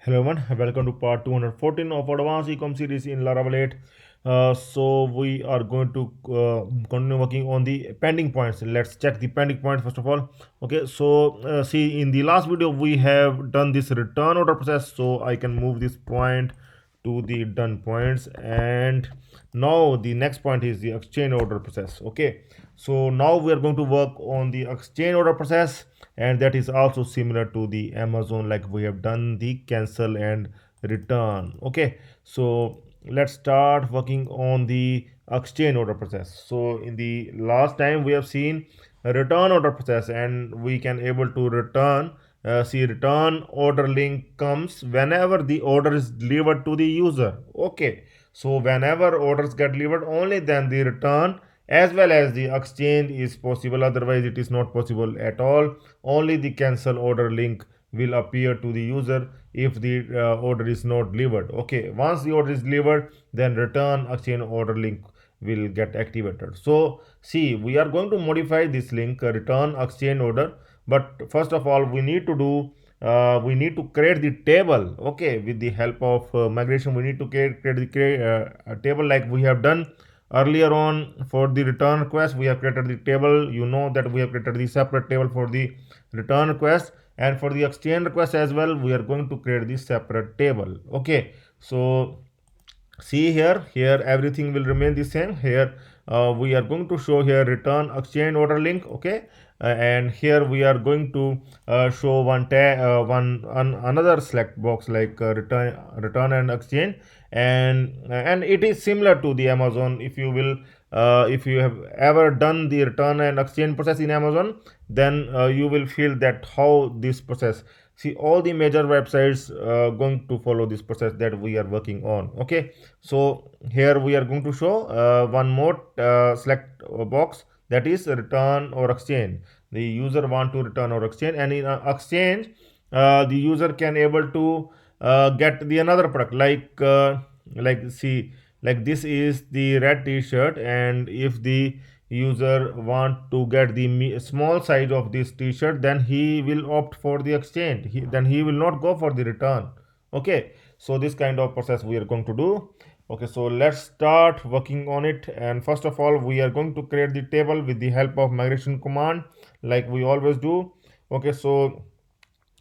Hello everyone, welcome to part 214 of Advanced Ecom series in Laravel 8. So we are going to continue working on the pending points. Let's check the pending points first of all. Okay, so see, in the last video we have done this return order process, so I can move this point to the done points, and now the next point is the exchange order process. Okay, so now we are going to work on the exchange order process, and that is also similar to the Amazon, like we have done the cancel and return. Okay, so let's start working on the exchange order process. So in the last time we have seen a return order process, and we can able to return, see, return order link comes whenever the order is delivered to the user. Okay, so whenever orders get delivered, only then the return as well as the exchange is possible, otherwise it is not possible at all. Only the cancel order link will appear to the user if the order is not delivered. Okay, once the order is delivered, then return exchange order link will get activated. So see, we are going to modify this link, return exchange order, but first of all we need to do, we need to create the table. Okay, with the help of migration we need to create the a table like we have done earlier on. For the return request we have created the table. You know that we have created the separate table for the return request, and for the exchange request as well we are going to create this separate table. Okay, so see here everything will remain the same. Here we are going to show here return exchange order link. Okay, and here we are going to show another select box like return and exchange, and it is similar to the Amazon. If you will, if you have ever done the return and exchange process in Amazon, then you will feel that how this process. See, all the major websites going to follow this process that we are working on. Okay, so here we are going to show one more select box, that is return or exchange. The user want to return or exchange, and in exchange the user can able to get the another product like see, like this is the red t-shirt, and if the user want to get the small size of this t-shirt, then he will opt for the exchange. Then he will not go for the return. Okay, so this kind of process we are going to do. Okay, so let's start working on it. And first of all we are going to create the table with the help of migration command, like we always do. Okay, so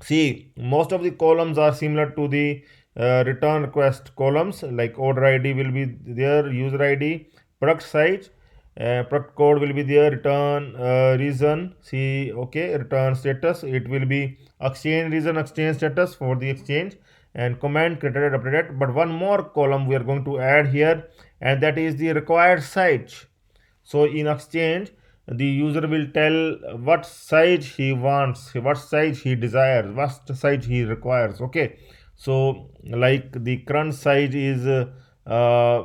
see, most of the columns are similar to the return request columns, like order ID will be there, user ID, product size, product code will be there, return reason. See, okay, return status, it will be exchange reason, exchange status for the exchange, and command created updated. But one more column we are going to add here, and that is the required size. So in exchange the user will tell what size he wants, what size he desires, what size he requires. Okay, so like the current size is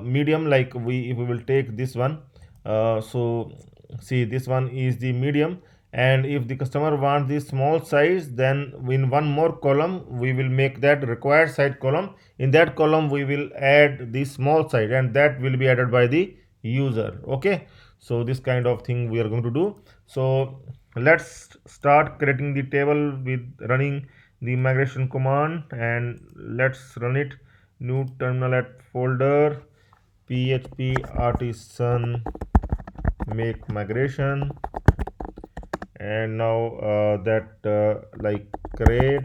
medium, like we, if we will take this one, so see, this one is the medium, and if the customer wants the small size, then in one more column we will make that required size column. In that column we will add the small size, and that will be added by the user. Okay, so this kind of thing we are going to do. So let's start creating the table with running the migration command, and let's run it. New terminal at folder php artisan make migration, and now that like create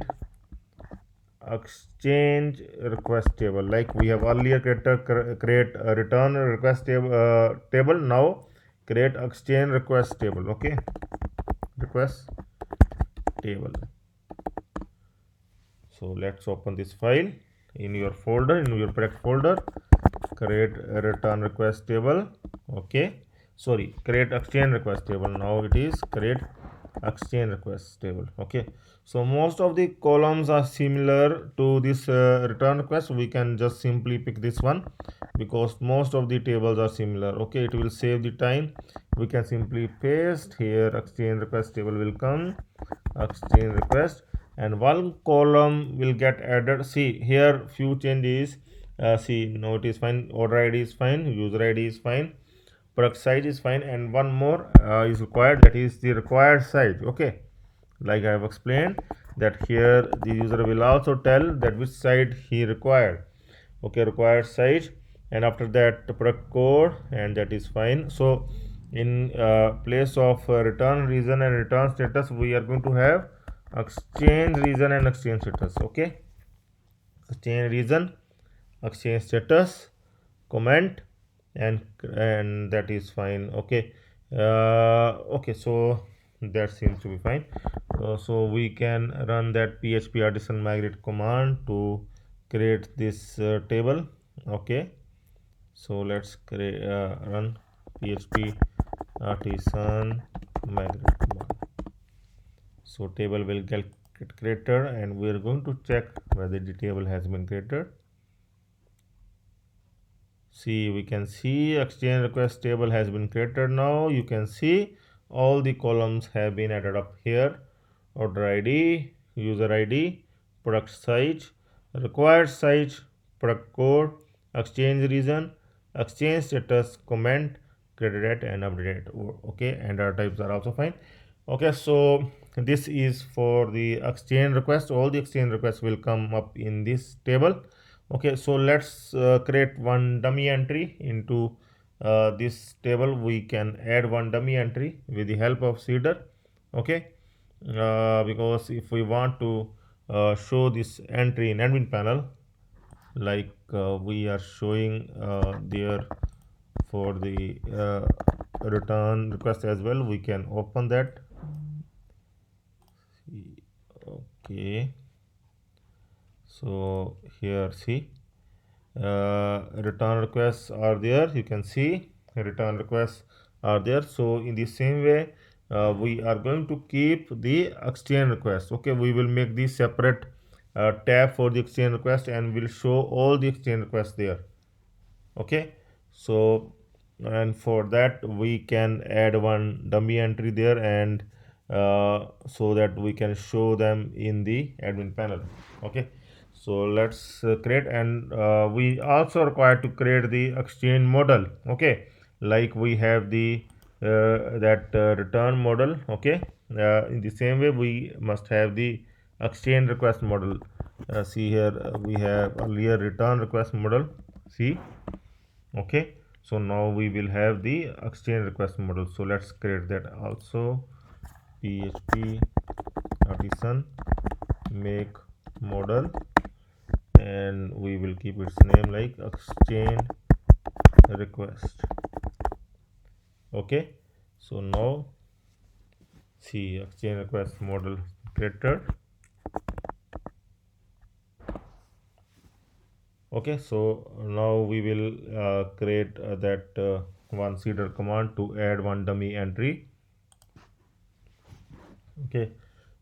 exchange request table, like we have earlier create a return request table. Now create exchange request table. Okay, request table. So let's open this file in your folder, in your project folder, create a return request table. Okay, sorry, create exchange request table. Now it is create exchange request table. Okay, so most of the columns are similar to this return request. We can just simply pick this one because most of the tables are similar. Okay, it will save the time. We can simply paste here, exchange request table will come, exchange request, and one column will get added. See here, few changes. See, now it is fine, order ID is fine, user ID is fine, product size is fine, and one more is required, that is the required size. Okay, like I have explained, that here the user will also tell that which site he required. Okay, required site, and after that the product code, and that is fine. So in place of return reason and return status, we are going to have exchange reason and exchange status. Okay, exchange reason, exchange status, comment, and that is fine. Okay, okay, so that seems to be fine. So we can run that php artisan migrate command to create this table. Okay, so let's create run php artisan migrate command. So table will get created, and we are going to check whether the table has been created. See, we can see exchange request table has been created. Now you can see all the columns have been added up here: order id, user id, product size, required size, product code, exchange reason, exchange status, comment, credit and update. Okay, and our types are also fine. Okay, so this is for the exchange request. All the exchange requests will come up in this table. Okay, so let's create one dummy entry into this table. We can add one dummy entry with the help of seeder. Okay, because if we want to show this entry in admin panel, like we are showing there for the return request as well, we can open that. Okay, so here see return requests are there. You can see return requests are there. So in the same way, we are going to keep the exchange request. Okay, we will make the separate tab for the exchange request, and we'll show all the exchange requests there. Okay, so and for that we can add one dummy entry there, and so that we can show them in the admin panel. Okay, so let's create, and we also require to create the exchange model. Okay, like we have the that return model. Okay, in the same way we must have the exchange request model. See here, we have earlier return request model. See, okay, so now we will have the exchange request model. So let's create that also. php artisan make model, and we will keep its name like exchange request. Okay, so now see exchange request model created. Okay, so now we will create that one seeder command to add one dummy entry. Okay,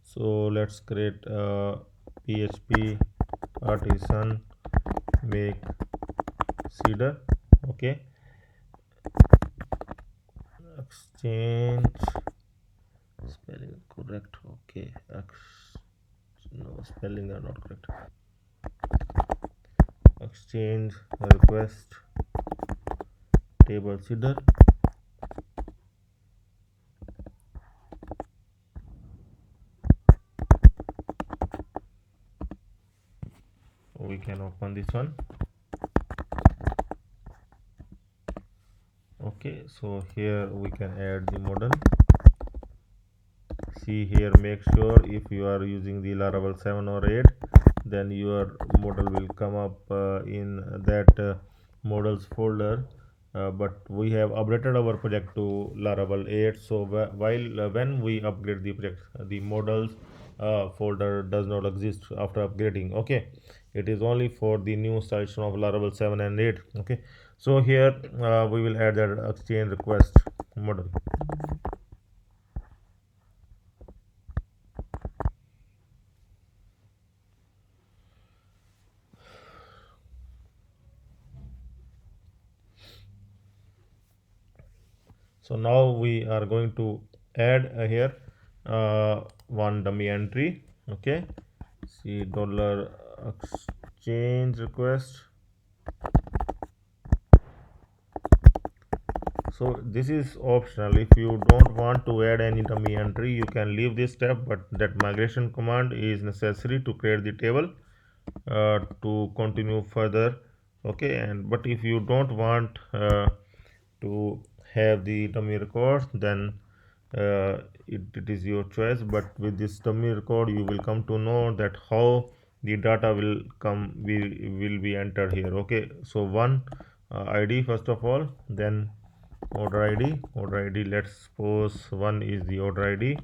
so let's create php artisan make seeder. Okay, exchange spelling correct. Okay, no, spelling are not correct. Exchange request table seeder. We can open this one. Okay, so here we can add the model. See here, make sure if you are using the Laravel 7 or 8, then your model will come up in that models folder. But we have updated our project to Laravel 8, so while when we upgrade the project, the models folder does not exist after upgrading. Okay, it is only for the new installation of Laravel 7 and 8. Okay, so here we will add that exchange request model. So now we are going to add here one dummy entry. Okay, see dollar exchange request So this is optional. If you don't want to add any dummy entry, you can leave this step, but that migration command is necessary to create the table to continue further. Okay, and but if you don't want to have the dummy record, then it is your choice. But with this dummy record, you will come to know that how the data will be entered here. Okay, so one id first of all, then order id. Let's suppose one is the order id.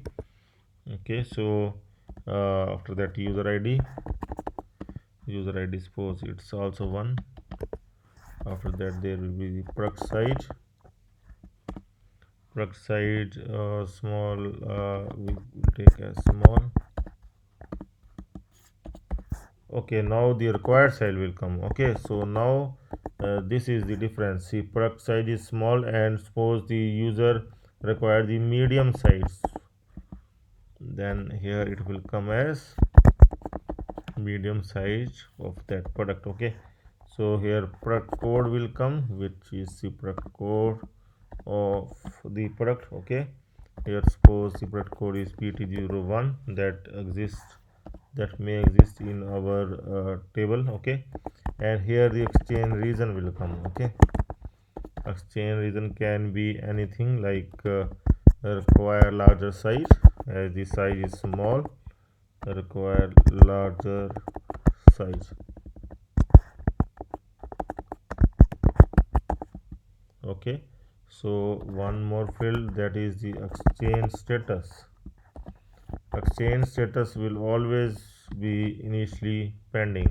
Okay, so after that user id suppose it's also one. After that there will be the product side small, we will take as small. Okay, now the required size will come. Okay, so now this is the difference. See, product size is small, and suppose the user require the medium size, then here it will come as medium size of that product. Okay, so here product code will come, which is the product code of the product. Okay, here suppose the product code is pt01 that may exist in our table. Okay, and here the exchange reason will come. Okay, exchange reason can be anything like require larger size, as the size is small, require larger size. Okay, so one more field, that is the exchange status. Exchange status will always be initially pending.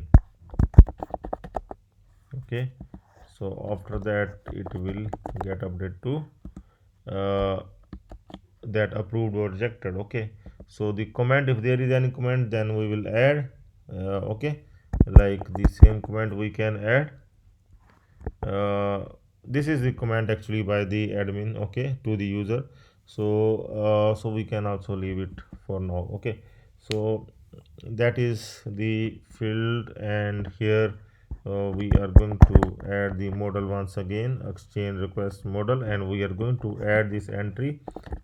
Okay, so after that it will get updated to uh, that approved or rejected. Okay, so the comment, if there is any comment, then we will add. Okay, like the same comment we can add. This is the comment actually by the admin, okay, to the user. So we can also leave it for now. Okay, so that is the field, and here we are going to add the model once again, exchange request model, and we are going to add this entry,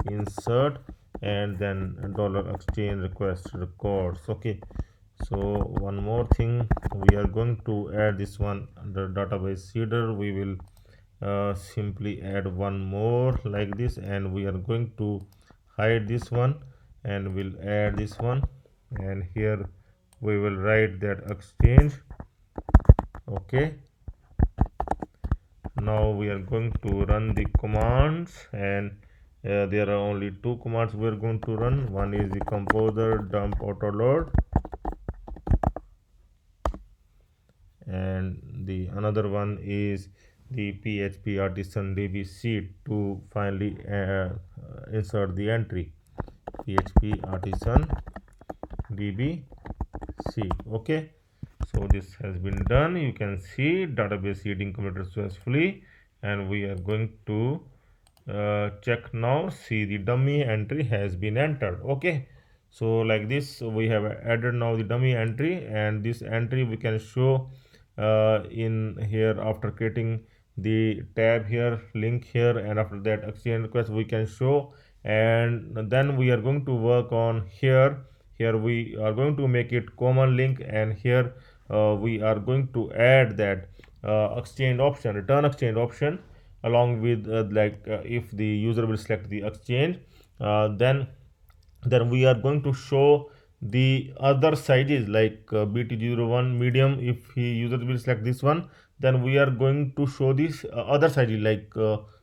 insert, and then dollar exchange request records. Okay, so one more thing, we are going to add this one under database header. We will simply add one more like this, and we are going to hide this one, and we'll add this one, and here we will write that exchange. Okay, now we are going to run the commands, and there are only two commands we are going to run. One is the composer dump auto load, and the another one is the php artisan dbc to finally insert the entry php artisan dbc. Okay, so this has been done. You can see database seeding completed successfully, and we are going to check now. See, the dummy entry has been entered. Okay, so like this we have added now the dummy entry, and this entry we can show in here after creating the tab here, link here, and after that exchange request we can show. And then we are going to work on here we are going to make it common link, and here we are going to add that exchange option, return exchange option, along with if the user will select the exchange, then we are going to show the other sizes like bt01 medium. If he user will select this one, then we are going to show this other sizes like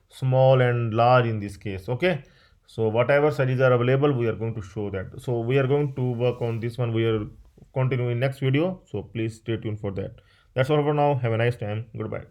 small and large in this case. Okay, so whatever sizes are available, we are going to show that. So we are going to work on this one. We are continuing next video, so please stay tuned for that. That's all for now. Have a nice time. Goodbye.